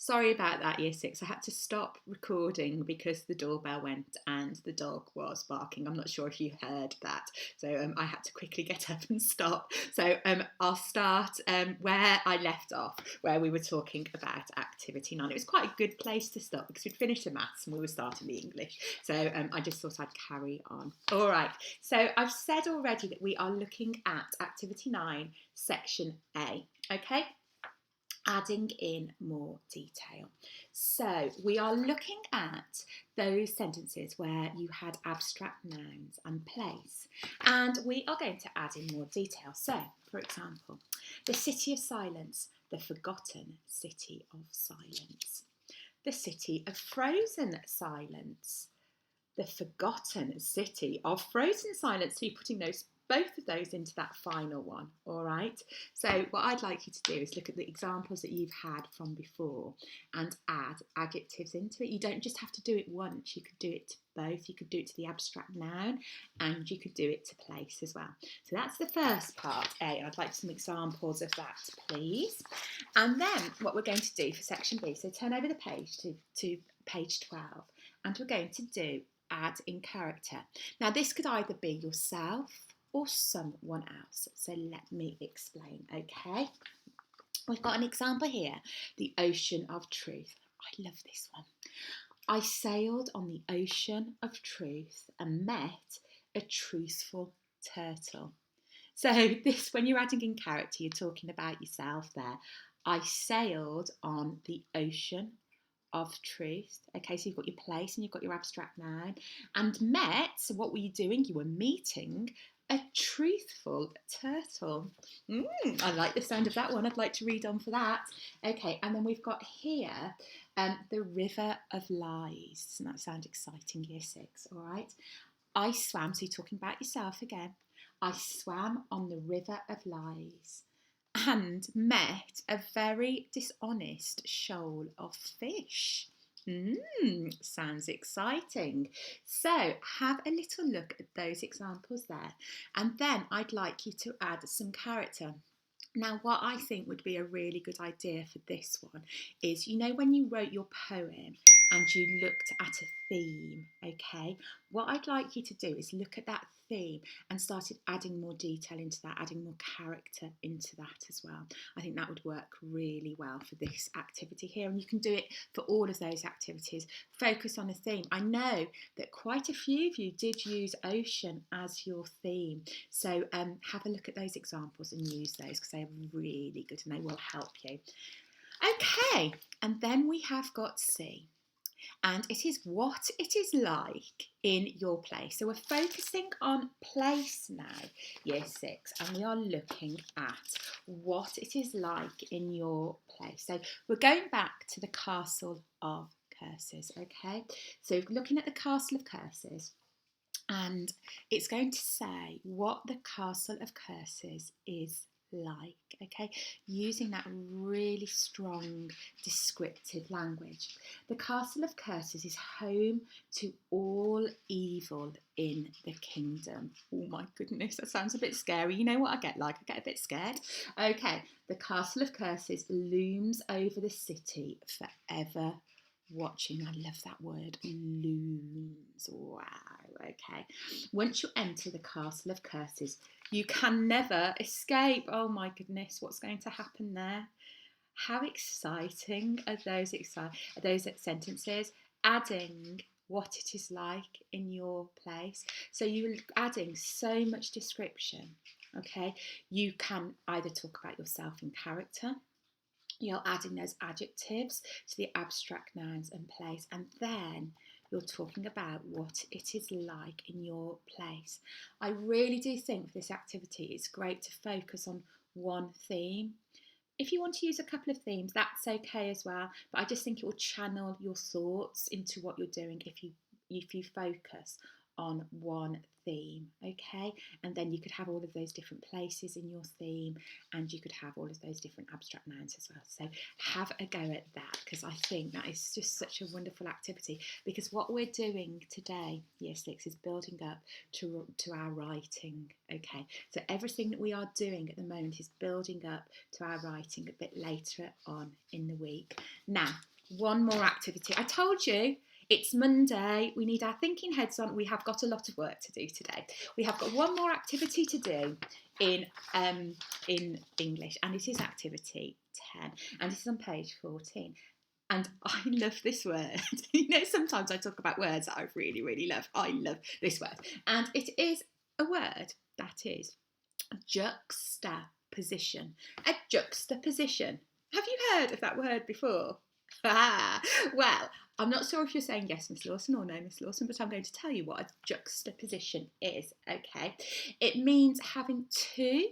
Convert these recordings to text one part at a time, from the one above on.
Sorry about that, Year 6. I had to stop recording because the doorbell went and the dog was barking. I'm not sure if you heard that. So I had to quickly get up and stop. So I'll start where I left off, where we were talking about Activity 9. It was quite a good place to stop because we'd finished the maths and we were starting the English. So I just thought I'd carry on. All right. So I've said already that we are looking at Activity 9, Section A. Okay? Adding in more detail. So we are looking at those sentences where you had abstract nouns and place, and we are going to add in more detail. So, for example, the city of silence, the forgotten city of silence, the city of frozen silence, the forgotten city of frozen silence. So you're putting both of those into that final one, all right? So what I'd like you to do is look at the examples that you've had from before and add adjectives into it. You don't just have to do it once, you could do it to both. You could do it to the abstract noun and you could do it to place as well. So that's the first part, A. I'd like some examples of that, please. And then what we're going to do for section B, so turn over the page to page 12, and we're going to do add in character. Now this could either be yourself or someone else. So let me explain, okay? We've got an example here, the ocean of truth. I love this one. I sailed on the ocean of truth and met a truthful turtle. So this, when you're adding in character, you're talking about yourself there. I sailed on the ocean of truth. Okay, so you've got your place and you've got your abstract noun. And met, so what were you doing? You were meeting a truthful turtle. I like the sound of that one. I'd like to read on for that. Okay, and then we've got here the river of lies. Doesn't that sound exciting, Year 6? All right. I swam, so you're talking about yourself again. I swam on the river of lies and met a very dishonest shoal of fish. Sounds exciting. So have a little look at those examples there, and then I'd like you to add some character. Now, what I think would be a really good idea for this one is, you know, when you wrote your poem and you looked at a theme, okay, what I'd like you to do is look at that theme and started adding more detail into that, adding more character into that as well. I think that would work really well for this activity here, and you can do it for all of those activities. Focus on a theme. I know that quite a few of you did use ocean as your theme, so have a look at those examples and use those because they're really good and they will help you. Okay, and then we have got C. And it is what it is like in your place. So we're focusing on place now, Year 6, and we are looking at what it is like in your place. So we're going back to the Castle of Curses, okay? So looking at the Castle of Curses, and it's going to say what the Castle of Curses is like, okay, using that really strong descriptive language. The Castle of Curses is home to all evil in the kingdom. Oh my goodness, that sounds a bit scary. You know what I get like? I get a bit scared. Okay, the Castle of Curses looms over the city forever watching. I love that word, looms. Wow, okay. Once you enter the Castle of Curses, you can never escape. Oh my goodness, what's going to happen there? How exciting are those sentences? Adding what it is like in your place. So you're adding so much description, okay? You can either talk about yourself in character, you're adding those adjectives to the abstract nouns and place, and then you're talking about what it is like in your place. I really do think for this activity it's great to focus on one theme. If you want to use a couple of themes, that's okay as well, but I just think it will channel your thoughts into what you're doing if you focus on one theme, okay? And then you could have all of those different places in your theme, and you could have all of those different abstract nouns as well. So have a go at that, because I think that is just such a wonderful activity, because what we're doing today, Year 6, is building up to our writing, okay? So everything that we are doing at the moment is building up to our writing a bit later on in the week. Now, one more activity. I told you it's Monday. We need our thinking heads on. We have got a lot of work to do today. We have got one more activity to do in English, and it is activity 10, and it is on page 14. And I love this word. You know, sometimes I talk about words that I really, really love. I love this word. And it is a word that is juxtaposition. A juxtaposition. Have you heard of that word before? Well, I'm not sure if you're saying yes, Miss Lawson, or no, Miss Lawson, but I'm going to tell you what a juxtaposition is, okay? It means having two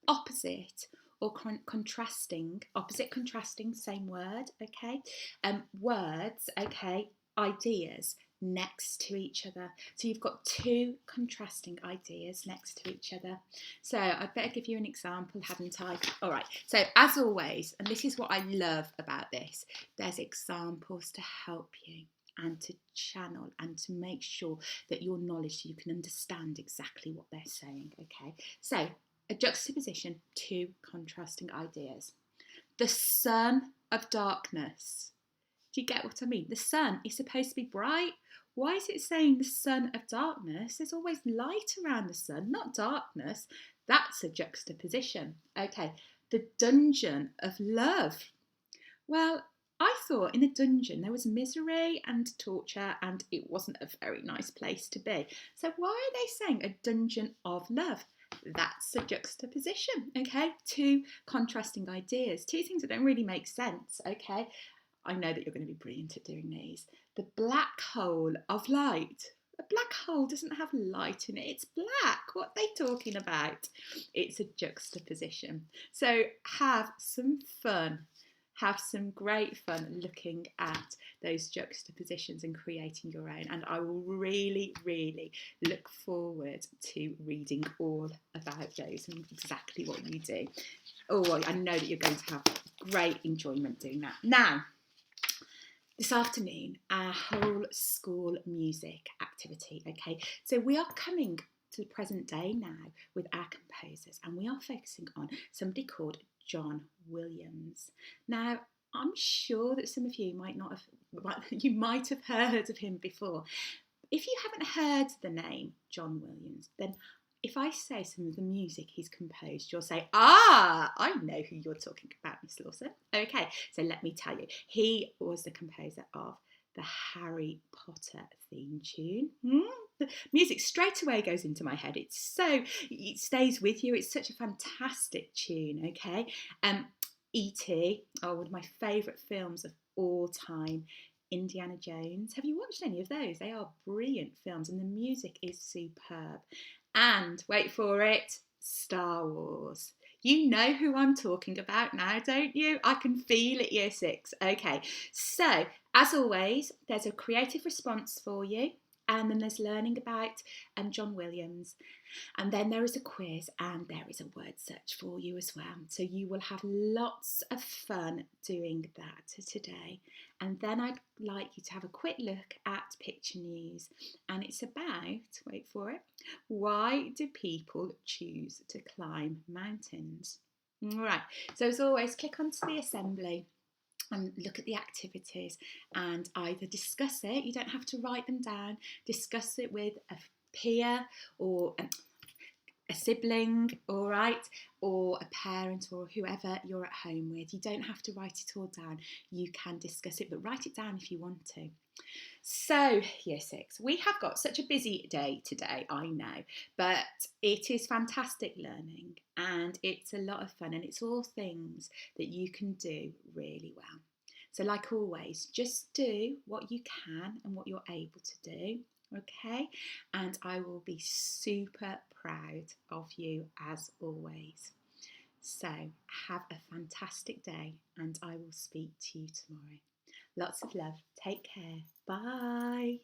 opposite or contrasting, opposite, contrasting, same word, okay? Words, okay, ideas next to each other. So you've got two contrasting ideas next to each other. So I'd better give you an example, hadn't I? All right, so as always, and this is what I love about this, there's examples to help you and to channel and to make sure that your knowledge, so you can understand exactly what they're saying, okay? So a juxtaposition, two contrasting ideas. The sun of darkness. Do you get what I mean? The sun is supposed to be bright. Why is it saying the sun of darkness? There's always light around the sun, not darkness. That's a juxtaposition. Okay, the dungeon of love. Well, I thought in a dungeon there was misery and torture and it wasn't a very nice place to be. So why are they saying a dungeon of love? That's a juxtaposition, okay? Two contrasting ideas, two things that don't really make sense, okay? I know that you're going to be brilliant at doing these. The black hole of light. A black hole doesn't have light in it. It's black. What are they talking about? It's a juxtaposition. So have some fun. Have some great fun looking at those juxtapositions and creating your own. And I will really, really look forward to reading all about those and exactly what you do. Oh, I know that you're going to have great enjoyment doing that. Now, this afternoon, our whole school music activity, okay? So we are coming to the present day now with our composers, and we are focusing on somebody called John Williams. Now, I'm sure that some of you might have heard of him before. If you haven't heard the name John Williams, then if I say some of the music he's composed, you'll say, I know who you're talking about, Miss Lawson. Okay, so let me tell you. He was the composer of the Harry Potter theme tune. The music straight away goes into my head. It stays with you. It's such a fantastic tune, okay? E.T., one of my favourite films of all time. Indiana Jones. Have you watched any of those? They are brilliant films and the music is superb. And, wait for it, Star Wars. You know who I'm talking about now, don't you? I can feel it, Year 6. Okay, so as always, there's a creative response for you. And then there's learning about John Williams. And then there is a quiz and there is a word search for you as well. So you will have lots of fun doing that today. And then I'd like you to have a quick look at Picture News. And it's about, wait for it, why do people choose to climb mountains? All right, so as always, click onto the assembly and look at the activities and either discuss it, you don't have to write them down, discuss it with a peer or a sibling, all right, or a parent or whoever you're at home with. You don't have to write it all down, you can discuss it, but write it down if you want to. So, Year 6, we have got such a busy day today, I know, but it is fantastic learning and it's a lot of fun and it's all things that you can do really well. So like always, just do what you can and what you're able to do, okay? And I will be super proud of you as always. So have a fantastic day and I will speak to you tomorrow. Lots of love. Take care. Bye.